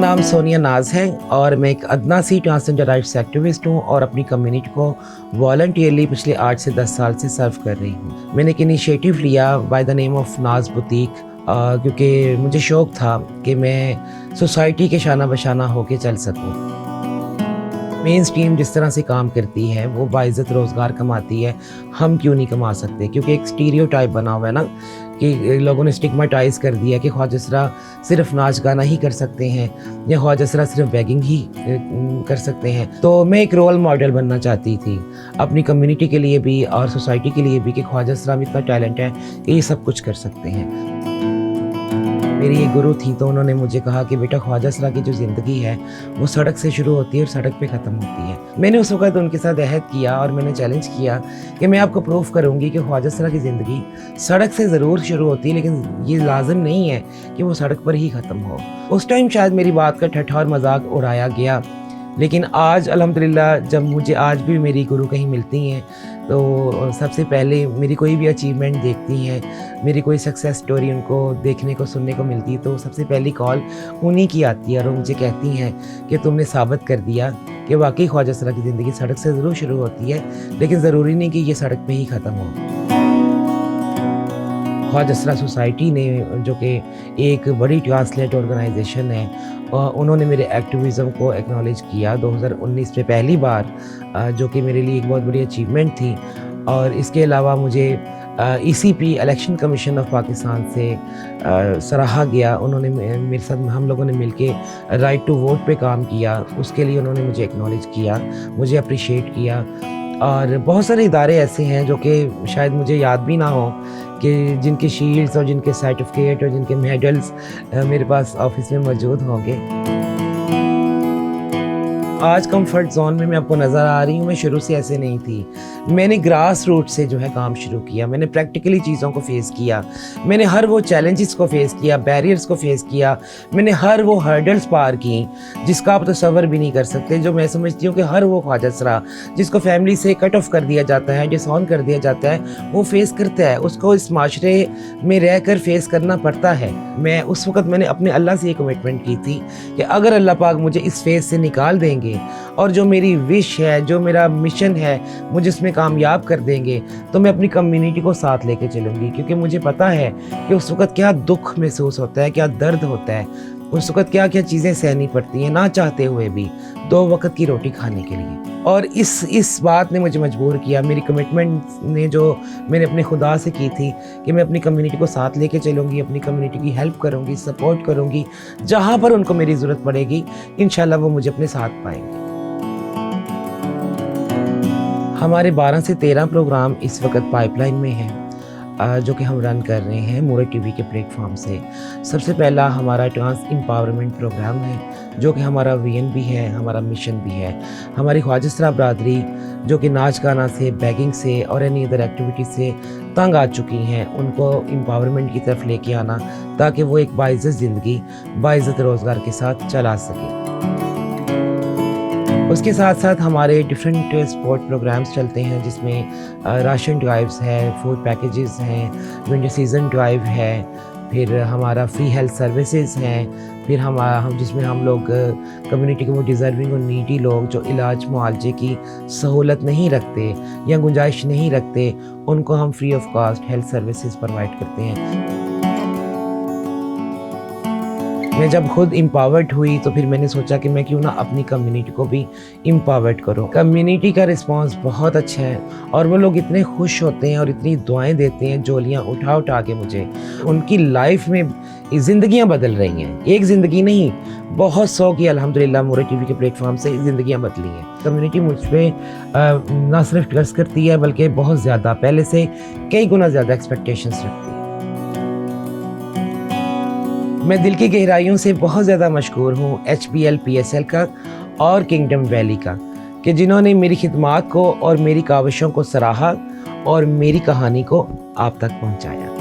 नाम सोनिया नाज है और मैं एक अदना सी ट्रांसजेंडर राइट्स एक्टिविस्ट हूँ और अपनी कम्युनिटी को वॉलंटियरली पिछले 8 से 10 साल से सर्व कर रही हूँ। मैंने एक इनिशिएटिव लिया बाय द नेम ऑफ नाज बुटीक क्योंकि मुझे शौक़ था कि मैं सोसाइटी के शाना बशाना होके चल सकूँ। मेन स्ट्रीम जिस तरह से काम करती है वो बाइज़्ज़त रोज़गार कमाती है, हम क्यों नहीं कमा सकते? क्योंकि एक स्टीरियोटाइप बना हुआ है ना कि लोगों ने स्टिग्माटाइज़ कर दिया कि ख्वाजा असरा सिर्फ नाच गाना ही कर सकते हैं या ख्वाजा असरा सिर्फ बेगिंग ही कर सकते हैं। तो मैं एक रोल मॉडल बनना चाहती थी अपनी कम्युनिटी के लिए भी और सोसाइटी के लिए भी कि ख्वाजा असरा में इतना टैलेंट है कि ये सब कुछ कर सकते हैं। मेरी एक गुरु थी तो उन्होंने मुझे कहा कि बेटा ख्वाजा असरा की जो ज़िंदगी है वो सड़क से शुरू होती है और सड़क पे ख़त्म होती है। मैंने उस वक़्त उनके साथ अहद किया और मैंने चैलेंज किया कि मैं आपको प्रूफ करूँगी कि ख्वाजा असरा की ज़िंदगी सड़क से ज़रूर शुरू होती है लेकिन ये लाजिम नहीं है कि वो सड़क पर ही ख़त्म हो। उस टाइम शायद मेरी बात का ठट्ठा और मजाक उड़ाया गया, लेकिन आज अल्हम्दुलिल्लाह जब मुझे आज भी मेरी गुरु कहीं मिलती हैं तो सबसे पहले मेरी कोई भी अचीवमेंट देखती हैं, मेरी कोई सक्सेस स्टोरी उनको देखने को सुनने को मिलती है तो सबसे पहली कॉल उन्हीं की आती है और वो मुझे कहती हैं कि तुमने साबित कर दिया कि वाकई ख्वाजा असरा की ज़िंदगी सड़क से ज़रूर शुरू होती है लेकिन ज़रूरी नहीं कि ये सड़क पे ही ख़त्म हो। ख्वाजा असरा सोसाइटी ने जो कि एक बड़ी ट्रांसलेट ऑर्गेनाइजेशन है उन्होंने मेरे एक्टिविज़म को एक्नॉलेज किया 2019 में पहली बार, जो कि मेरे लिए एक बहुत बड़ी अचीवमेंट थी। और इसके अलावा मुझे ECP election commission of Pakistan से सराहा गया। उन्होंने मेरे साथ हम लोगों ने मिलके राइट टू वोट पे काम किया, उसके लिए उन्होंने मुझे एक्नॉलेज किया, मुझे अप्रिशिएट किया। और बहुत सारे इदारे ऐसे हैं जो कि शायद मुझे याद भी ना हो कि जिनके शील्ड्स और जिनके सर्टिफिकेट और जिनके मेडल्स मेरे पास ऑफिस में मौजूद होंगे। आज कंफर्ट जोन में मैं आपको नज़र आ रही हूँ, मैं शुरू से ऐसे नहीं थी। मैंने ग्रास रूट से जो है काम शुरू किया, मैंने प्रैक्टिकली चीज़ों को फेस किया, मैंने हर वो चैलेंजेस को फेस किया, बैरियर्स को फेस किया, मैंने हर वो हर्डल्स पार की जिसका आप तसव्वुर भी नहीं कर सकते। जो मैं समझती हूँ कि हर वो ख्वाजा असरा जिसको फैमिली से कट ऑफ कर दिया जाता है, डिसऑन कर दिया जाता है, वो फेस करता है, उसको इस माशरे में रह कर फेस करना पड़ता है। मैं उस वक़्त मैंने अपने अल्लाह से ये कमिटमेंट की थी कि अगर अल्लाह पाक मुझे इस फेज़ से निकाल देंगे और जो मेरी विश है, जो मेरा मिशन है, मुझे इसमें कामयाब कर देंगे तो मैं अपनी कम्युनिटी को साथ लेके चलूँगी। क्योंकि मुझे पता है कि उस वक़्त क्या दुख महसूस होता है, क्या दर्द होता है, उस वक़्त क्या क्या चीज़ें सहनी पड़ती हैं ना चाहते हुए भी 2 वक़्त की रोटी खाने के लिए। और इस बात ने मुझे मजबूर किया, मेरी कमिटमेंट ने जो मैंने अपने खुदा से की थी कि मैं अपनी कम्युनिटी को साथ लेके चलूँगी, अपनी कम्युनिटी की हेल्प करूँगी, सपोर्ट करूँगी, जहाँ पर उनको मेरी ज़रूरत पड़ेगी इंशाल्लाह वो मुझे अपने साथ पाएंगे। हमारे 12 से 13 प्रोग्राम इस वक्त पाइपलाइन में हैं जो कि हम रन कर रहे हैं मोरे टीवी के प्लेटफॉर्म से। सबसे पहला हमारा ट्रांस एम्पावरमेंट प्रोग्राम है जो कि हमारा विजन भी है, हमारा मिशन भी है। हमारी ख्वाजा असरा बरादरी जो कि नाच गाना से, बैगिंग से और एनी अदर एक्टिविटी से तंग आ चुकी हैं, उनको एम्पावरमेंट की तरफ लेके आना ताकि वो एक बाइज़्ज़त ज़िंदगी, बाइज़्ज़त रोज़गार के साथ चला सकें। उसके साथ साथ हमारे डिफरेंट स्पोर्ट प्रोग्राम्स चलते हैं जिसमें राशन ड्राइव्स है, फूड पैकेजेस हैं, विंटर सीज़न ड्राइव है, फिर हमारा फ्री हेल्थ सर्विसेज हैं, फिर हम जिसमें हम लोग कम्युनिटी के वो डिज़र्विंग और नीडी लोग जो इलाज मुआलजे की सहूलत नहीं रखते या गुंजाइश नहीं रखते उनको हम free of cost health services provide करते हैं। मैं जब खुद एम्पावर्ड हुई तो फिर मैंने सोचा कि मैं क्यों ना अपनी कम्युनिटी को भी एम्पावर्ड करूं। कम्युनिटी का रिस्पांस बहुत अच्छा है और वो लोग इतने खुश होते हैं और इतनी दुआएं देते हैं, जोलियां उठा उठा के मुझे। उनकी लाइफ में ज़िंदगियां बदल रही हैं, एक ज़िंदगी नहीं, बहुत 100 की अल्हम्दुलिल्लाह मोरे टीवी के प्लेटफॉर्म से ज़िंदगियां बदली हैं। कम्युनिटी मुझ पर ना सिर्फ ट्रस्ट करती है बल्कि बहुत ज़्यादा, पहले से कई गुना ज़्यादा एक्सपेक्टेशंस रखती है। मैं दिल की गहराइयों से बहुत ज़्यादा मशकूर हूँ HBL PSL का और किंगडम वैली का कि जिन्होंने मेरी खिदमात को और मेरी काविशों को सराहा और मेरी कहानी को आप तक पहुँचाया।